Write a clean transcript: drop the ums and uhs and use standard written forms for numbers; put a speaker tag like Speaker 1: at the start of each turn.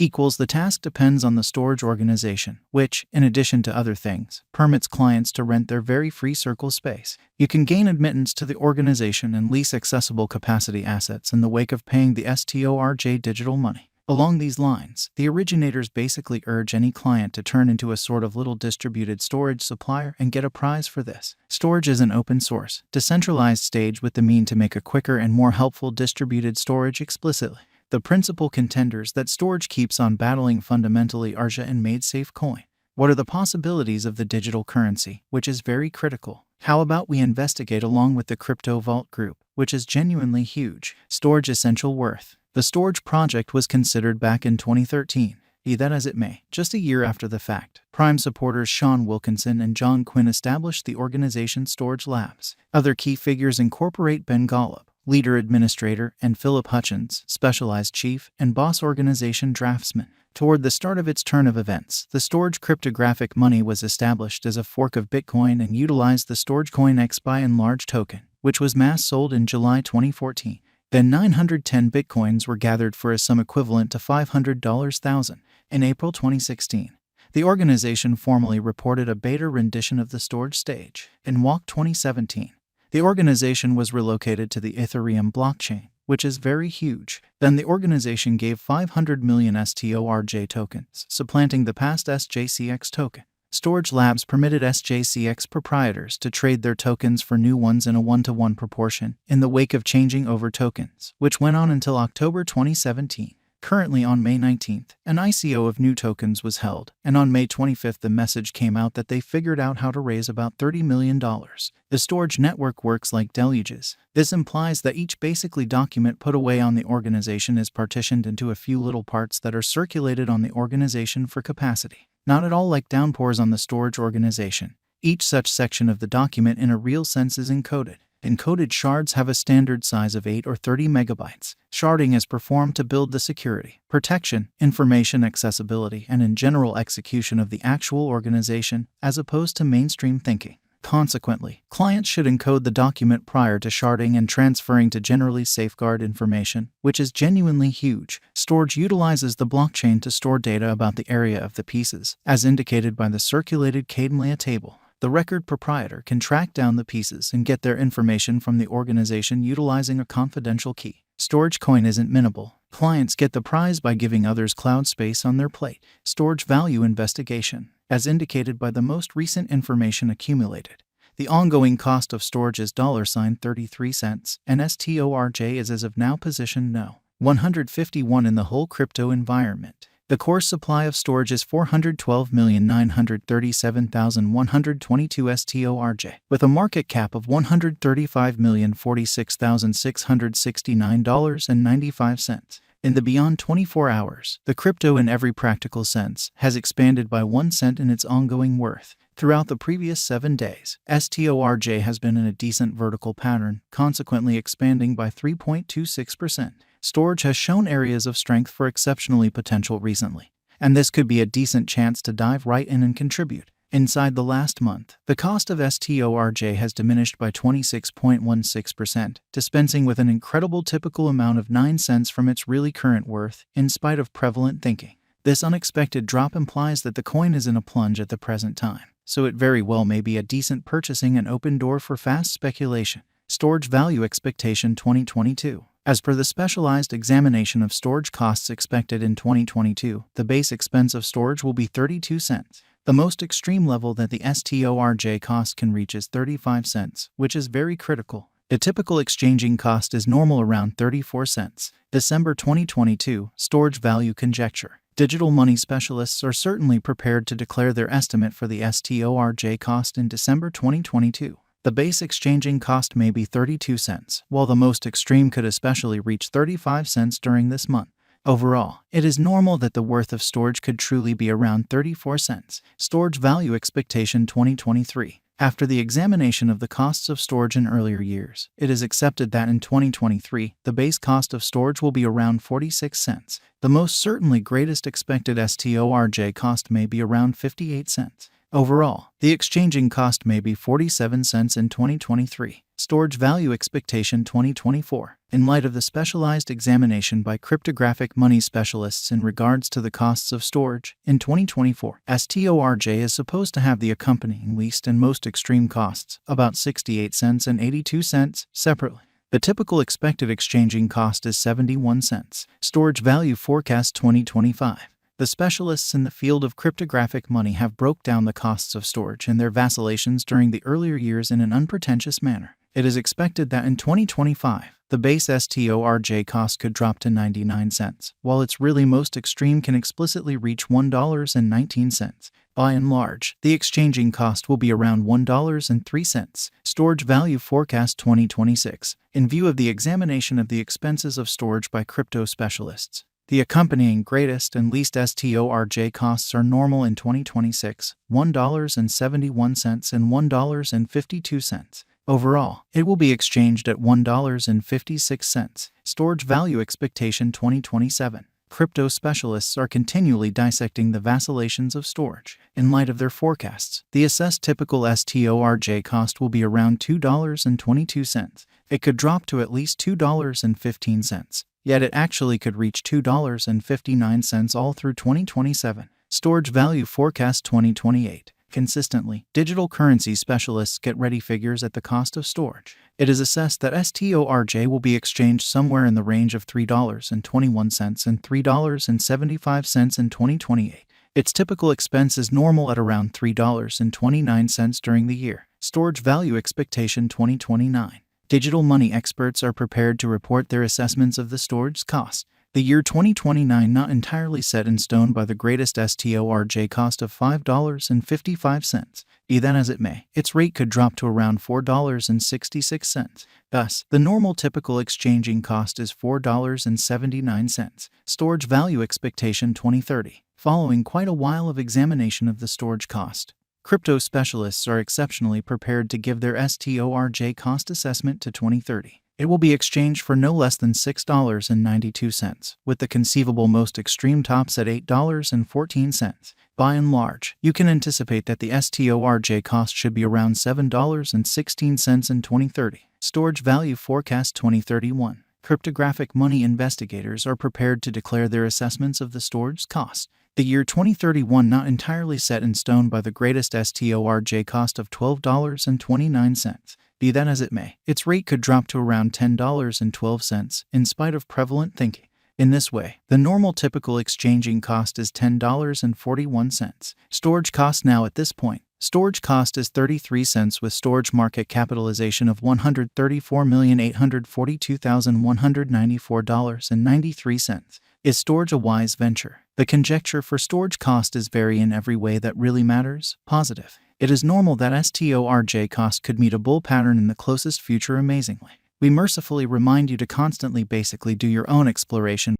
Speaker 1: equals the task depends on the storage organization, which, in addition to other things, permits clients to rent their very free Circle space. You can gain admittance to the organization and lease accessible capacity assets in the wake of paying the Storj digital money. Along these lines, the originators basically urge any client to turn into a sort of little distributed storage supplier and get a prize for this. Storj is an open source, decentralized stage with the mean to make a quicker and more helpful distributed storage explicitly. The principal contenders that Storj keeps on battling fundamentally are ARJA and MadeSafe Coin. What are the possibilities of the digital currency, which is very critical? How about we investigate along with the Crypto Vault group, which is genuinely huge. Storj essential worth. The Storj project was considered back in 2013. Be that as it may, just a year after the fact, Prime supporters Sean Wilkinson and John Quinn established the organization Storj Labs. Other key figures incorporate Ben Golub, leader administrator, and Philip Hutchins, specialized chief and boss organization draftsman. Toward the start of its turn of events, the Storj cryptographic money was established as a fork of Bitcoin and utilized the Storj X by and large token, which was mass sold in July 2014. Then 910 Bitcoins were gathered for a sum equivalent to $500,000 in April 2016. The organization formally reported a beta rendition of the Storj stage. In WAC 2017, the organization was relocated to the Ethereum blockchain, which is very huge. Then the organization gave 500 million Storj tokens, supplanting the past SJCX token. Storj Labs permitted SJCX proprietors to trade their tokens for new ones in a 1-to-1 proportion in the wake of changing over tokens, which went on until October 2017. Currently on May 19th, an ICO of new tokens was held, and on May 25th the message came out that they figured out how to raise about $30 million. The Storj network works like deluges. This implies that each basically document put away on the organization is partitioned into a few little parts that are circulated on the organization for capacity. Not at all like downpours on the Storj organization. Each such section of the document in a real sense is encoded. Encoded shards have a standard size of 8 or 30 megabytes. Sharding is performed to build the security, protection, information accessibility, and in general execution of the actual organization, as opposed to mainstream thinking. Consequently, clients should encode the document prior to sharding and transferring to generally safeguard information, which is genuinely huge. Storj utilizes the blockchain to store data about the area of the pieces, as indicated by the circulated Cadenlea table. The record proprietor can track down the pieces and get their information from the organization utilizing a confidential key. Storj coin isn't mintable. Clients get the prize by giving others cloud space on their plate. Storj value investigation. As indicated by the most recent information accumulated, the ongoing cost of Storj is $33, and Storj is as of now positioned no. 151 in the whole crypto environment. The core supply of Storj is 412,937,122 Storj, with a market cap of $135,046,669.95. In the beyond 24 hours, the crypto in every practical sense has expanded by 1 cent in its ongoing worth. Throughout the previous 7 days, Storj has been in a decent vertical pattern, consequently expanding by 3.26%. Storj has shown areas of strength for exceptionally potential recently, and this could be a decent chance to dive right in and contribute. Inside the last month, the cost of Storj has diminished by 26.16%, dispensing with an incredible typical amount of 9 cents from its really current worth, in spite of prevalent thinking. This unexpected drop implies that the coin is in a plunge at the present time, so it very well may be a decent purchasing and open door for fast speculation. Storj Value Expectation 2022. As per the specialized examination of Storj costs expected in 2022, the base expense of Storj will be 32 cents. The most extreme level that the Storj cost can reach is 35 cents, which is very critical. The typical exchanging cost is normal around 34 cents. December 2022, Storj Value Conjecture. Digital money specialists are certainly prepared to declare their estimate for the Storj cost in December 2022. The base exchanging cost may be 32 cents, while the most extreme could especially reach 35 cents during this month. Overall, it is normal that the worth of Storj could truly be around 34 cents. Storj Value Expectation 2023. After the examination of the costs of Storj in earlier years, it is accepted that in 2023, the base cost of Storj will be around 46 cents. The most certainly greatest expected Storj cost may be around 58 cents. Overall, the exchanging cost may be 47 cents in 2023. Storj Value Expectation 2024. In light of the specialized examination by cryptographic money specialists in regards to the costs of storage, in 2024, Storj is supposed to have the accompanying least and most extreme costs, about 68 cents and 82 cents, separately. The typical expected exchanging cost is 71 cents. Storj Value Forecast 2025. The specialists in the field of cryptographic money have broke down the costs of storage and their vacillations during the earlier years in an unpretentious manner. It is expected that in 2025, the base Storj cost could drop to 99 cents, while its really most extreme can explicitly reach $1.19. By and large, the exchanging cost will be around $1.03. Storj Value Forecast 2026. In view of the examination of the expenses of storage by crypto specialists, the accompanying greatest and least Storj costs are normal in 2026, $1.71 and $1.52. Overall, it will be exchanged at $1.56. Storj Value Expectation 2027. Crypto specialists are continually dissecting the vacillations of storage. In light of their forecasts, the assessed typical Storj cost will be around $2.22. It could drop to at least $2.15. Yet it actually could reach $2.59 all through 2027. Storj Value Forecast 2028. Consistently, digital currency specialists get ready figures at the cost of storage. It is assessed that Storj will be exchanged somewhere in the range of $3.21 and $3.75 in 2028. Its typical expense is normal at around $3.29 during the year. Storj Value Expectation 2029. Digital money experts are prepared to report their assessments of the storage cost. The year 2029 not entirely set in stone by the greatest Storj cost of $5.55. Be that as it may, its rate could drop to around $4.66. Thus, the normal typical exchanging cost is $4.79. Storj Value Expectation 2030. Following quite a while of examination of the storage cost, crypto specialists are exceptionally prepared to give their Storj cost assessment to 2030. It will be exchanged for no less than $6.92, with the conceivable most extreme tops at $8.14. By and large, you can anticipate that the Storj cost should be around $7.16 in 2030. Storj Value Forecast 2031. Cryptographic money investigators are prepared to declare their assessments of the storage cost. The year 2031 not entirely set in stone by the greatest Storj cost of $12.29. Be that as it may, its rate could drop to around $10.12 in spite of prevalent thinking. In this way, the normal typical exchanging cost is $10.41. Storage cost now at this point. Storage cost is 33 cents with storage market capitalization of $134,842,194.93. Is storage a wise venture? The conjecture for storage cost is vary in every way that really matters, positive. It is normal that Storj cost could meet a bull pattern in the closest future amazingly. We mercifully remind you to constantly basically do your own exploration